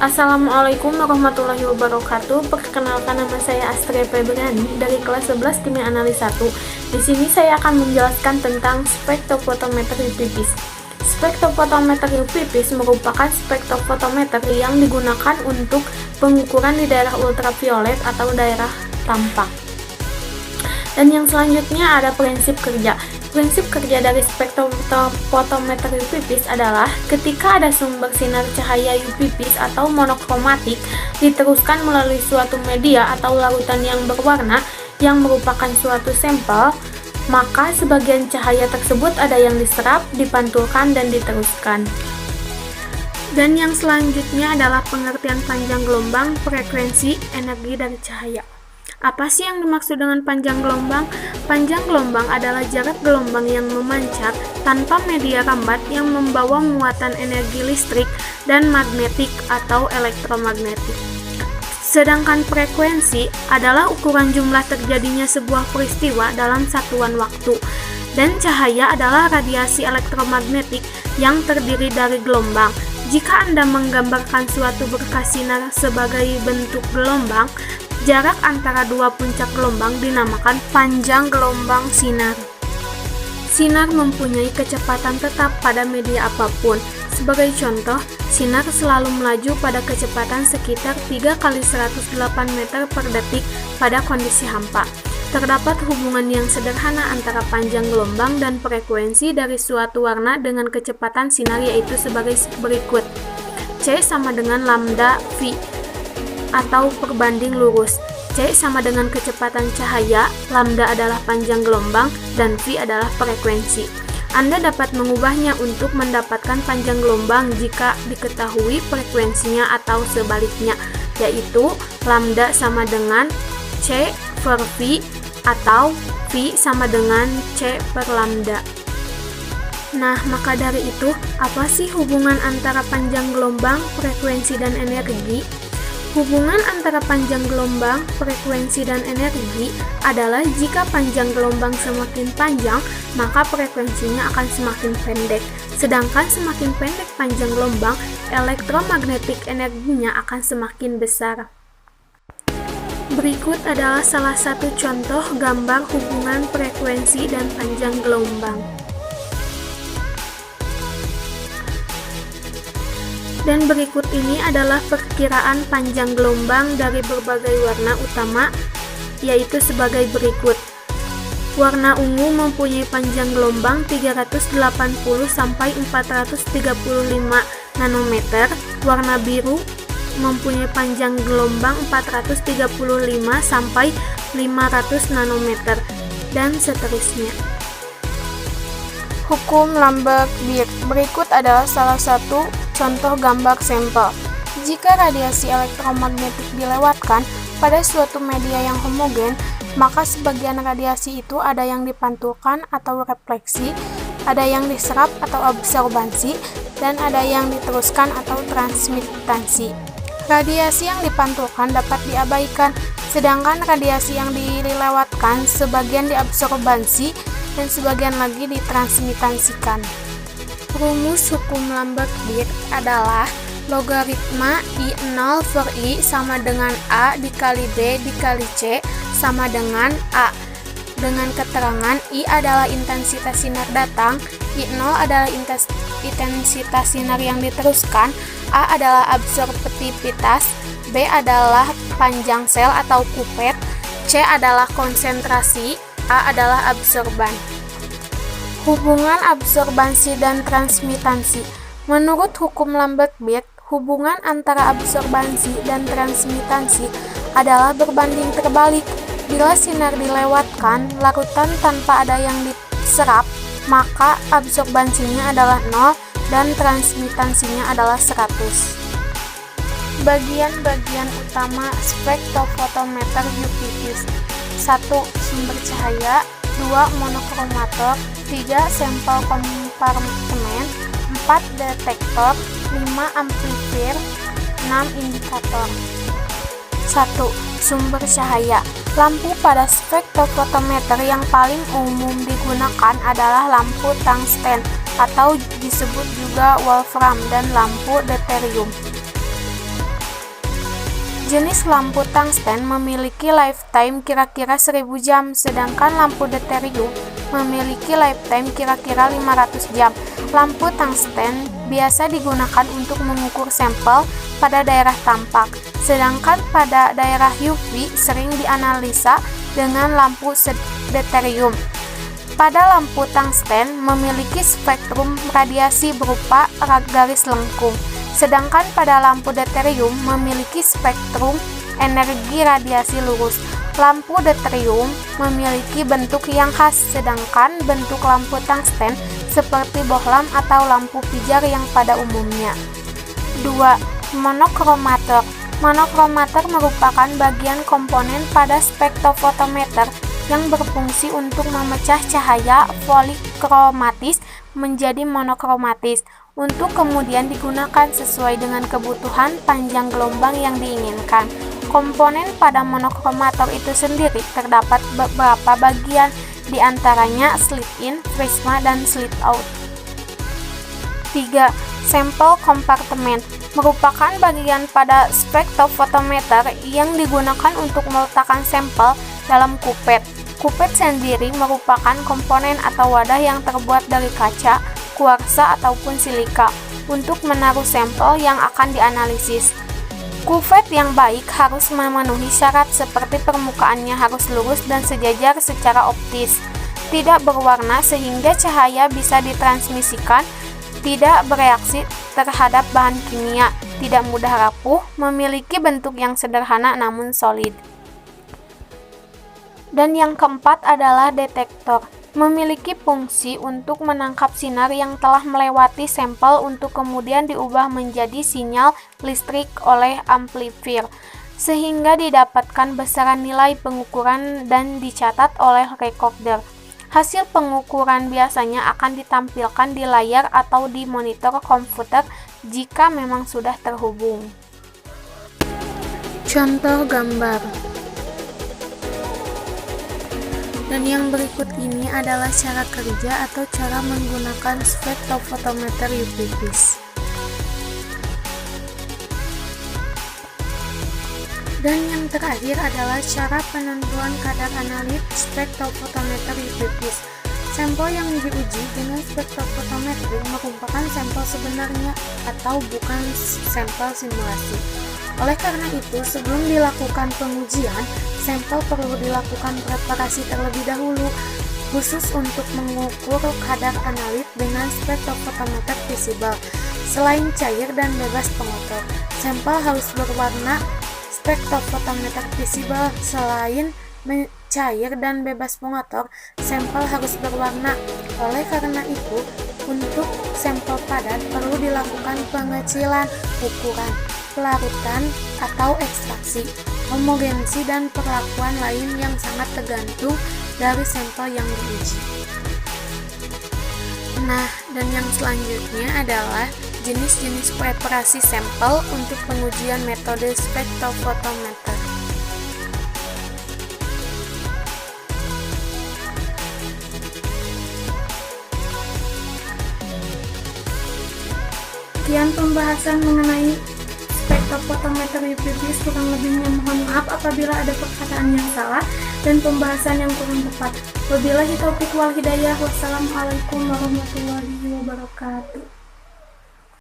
Assalamualaikum warahmatullahi wabarakatuh. Perkenalkan, nama saya Astria Febriani dari kelas 11 Kimia Analis 1. Di sini saya akan menjelaskan tentang spektrofotometer UV-Vis. Spektrofotometer UV-Vis merupakan spektrofotometer yang digunakan untuk pengukuran di daerah ultraviolet atau daerah tampak. Dan yang selanjutnya ada prinsip kerja. Prinsip kerja dari spektrofotometer UV-Vis adalah ketika ada sumber sinar cahaya UV-Vis atau monokromatik diteruskan melalui suatu media atau larutan yang berwarna yang merupakan suatu sampel, maka sebagian cahaya tersebut ada yang diserap, dipantulkan, dan diteruskan. Dan yang selanjutnya adalah pengertian panjang gelombang, frekuensi, energi dari cahaya. Apa sih yang dimaksud dengan panjang gelombang? Panjang gelombang adalah jarak gelombang yang memancar tanpa media rambat yang membawa muatan energi listrik dan magnetik atau elektromagnetik. Sedangkan frekuensi adalah ukuran jumlah terjadinya sebuah peristiwa dalam satuan waktu. Dan cahaya adalah radiasi elektromagnetik yang terdiri dari gelombang. Jika Anda menggambarkan suatu berkas sinar sebagai bentuk gelombang, jarak antara dua puncak gelombang dinamakan panjang gelombang sinar. Sinar mempunyai kecepatan tetap pada media apapun. Sebagai contoh, sinar selalu melaju pada kecepatan sekitar 3 kali 108 meter per detik pada kondisi hampa. Terdapat hubungan yang sederhana antara panjang gelombang dan frekuensi dari suatu warna dengan kecepatan sinar, yaitu sebagai berikut. C sama dengan lambda V atau perbanding lurus. C sama dengan kecepatan cahaya, lambda adalah panjang gelombang, dan V adalah frekuensi. Anda dapat mengubahnya untuk mendapatkan panjang gelombang jika diketahui frekuensinya atau sebaliknya, yaitu lambda sama dengan C per V atau V sama dengan C per lambda. Nah, maka dari itu, apa sih hubungan antara panjang gelombang, frekuensi, dan energi? Hubungan antara panjang gelombang, frekuensi, dan energi adalah jika panjang gelombang semakin panjang, maka frekuensinya akan semakin pendek. Sedangkan semakin pendek panjang gelombang, elektromagnetik energinya akan semakin besar. Berikut adalah salah satu contoh gambar hubungan frekuensi dan panjang gelombang. Dan berikut ini adalah perkiraan panjang gelombang dari berbagai warna utama, yaitu sebagai berikut. Warna ungu mempunyai panjang gelombang 380 sampai 435 nanometer, warna biru mempunyai panjang gelombang 435 sampai 500 nanometer, dan seterusnya. Hukum Lambert-Beer. Berikut adalah salah satu contoh gambar sampel. Jika radiasi elektromagnetik dilewatkan pada suatu media yang homogen, maka sebagian radiasi itu ada yang dipantulkan atau refleksi, ada yang diserap atau absorbansi, dan ada yang diteruskan atau transmitasi. Radiasi yang dipantulkan dapat diabaikan, sedangkan radiasi yang dilewatkan sebagian diabsorbansi dan sebagian lagi ditransmitasikan. Rumus hukum Lambert-Beer adalah logaritma I0 per I sama dengan A dikali B dikali C sama dengan A. Dengan keterangan I adalah intensitas sinar datang, I0 adalah intensitas sinar yang diteruskan, A adalah absorptivitas, B adalah panjang sel atau kupet, C adalah konsentrasi, A adalah absorban. Hubungan absorbansi dan transmitasi. Menurut hukum Lambert-Beer, hubungan antara absorbansi dan transmitasi adalah berbanding terbalik. Bila sinar dilewatkan larutan tanpa ada yang diserap, maka absorbansinya adalah 0 dan transmitasinya adalah 100. Bagian-bagian utama spektrofotometer UV-Vis. 1. Sumber cahaya, 2. Monokromator, 3. Sampel kompartemen, 4. Detektor, 5. Amplifier, 6. Indikator. 1. Sumber cahaya. Lampu pada spektrofotometer yang paling umum digunakan adalah lampu tungsten atau disebut juga wolfram dan lampu deuterium. Jenis lampu tungsten memiliki lifetime kira-kira 1000 jam, sedangkan lampu deuterium memiliki lifetime kira-kira 500 jam. Lampu tungsten biasa digunakan untuk mengukur sampel pada daerah tampak, sedangkan pada daerah UV sering dianalisa dengan lampu deuterium. Pada lampu tungsten memiliki spektrum radiasi berupa garis lengkung, sedangkan pada lampu deuterium memiliki spektrum energi radiasi lurus. Lampu deuterium memiliki bentuk yang khas, sedangkan bentuk lampu tungsten seperti bohlam atau lampu pijar yang pada umumnya. 2. Monokromator. Monokromator merupakan bagian komponen pada spektrofotometer yang berfungsi untuk memecah cahaya polikromatis menjadi monokromatis untuk kemudian digunakan sesuai dengan kebutuhan panjang gelombang yang diinginkan. Komponen pada monokromator itu sendiri terdapat beberapa bagian, diantaranya slit in, prisma, dan slit out. 3. Sampel kompartemen merupakan bagian pada spektrofotometer yang digunakan untuk meletakkan sampel dalam kupet. Kupet sendiri merupakan komponen atau wadah yang terbuat dari kaca, kuarsa, ataupun silika untuk menaruh sampel yang akan dianalisis. Kupet yang baik harus memenuhi syarat seperti permukaannya harus lurus dan sejajar secara optis, tidak berwarna sehingga cahaya bisa ditransmisikan, tidak bereaksi terhadap bahan kimia, tidak mudah rapuh, memiliki bentuk yang sederhana namun solid. Dan yang keempat adalah detektor, memiliki fungsi untuk menangkap sinar yang telah melewati sampel untuk kemudian diubah menjadi sinyal listrik oleh amplifier, sehingga didapatkan besaran nilai pengukuran dan dicatat oleh recorder. Hasil pengukuran biasanya akan ditampilkan di layar atau di monitor komputer jika memang sudah terhubung. Contoh gambar. Dan yang berikut ini adalah cara kerja atau cara menggunakan spektrofotometer UV-Vis. Dan yang terakhir adalah cara penentuan kadar analit spektrofotometer UV-Vis. Sampel yang diuji dengan spektrofotometri merupakan sampel sebenarnya atau bukan sampel simulasi. Oleh karena itu, sebelum dilakukan pengujian, sampel perlu dilakukan preparasi terlebih dahulu, khusus untuk mengukur kadar analit dengan spektrofotometer visible. Selain cair dan bebas pengotor, sampel harus berwarna. Spektrofotometer visible selain cair dan bebas pengotor, sampel harus berwarna. Oleh karena itu, untuk sampel padat perlu dilakukan pengecilan, ukuran, pelarutan atau ekstraksi, homogensi, dan perlakuan lain yang sangat tergantung dari sampel yang diuji. Nah, dan yang selanjutnya adalah jenis-jenis preparasi sampel untuk pengujian metode spektrofotometer. Sekian pembahasan mengenai spektrofotometer UV-Vis, kurang lebihnya mohon maaf apabila ada perkataan yang salah dan pembahasan yang kurang tepat. Wabillahi taufiq wal hidayah. Wassalamualaikum warahmatullahi wabarakatuh.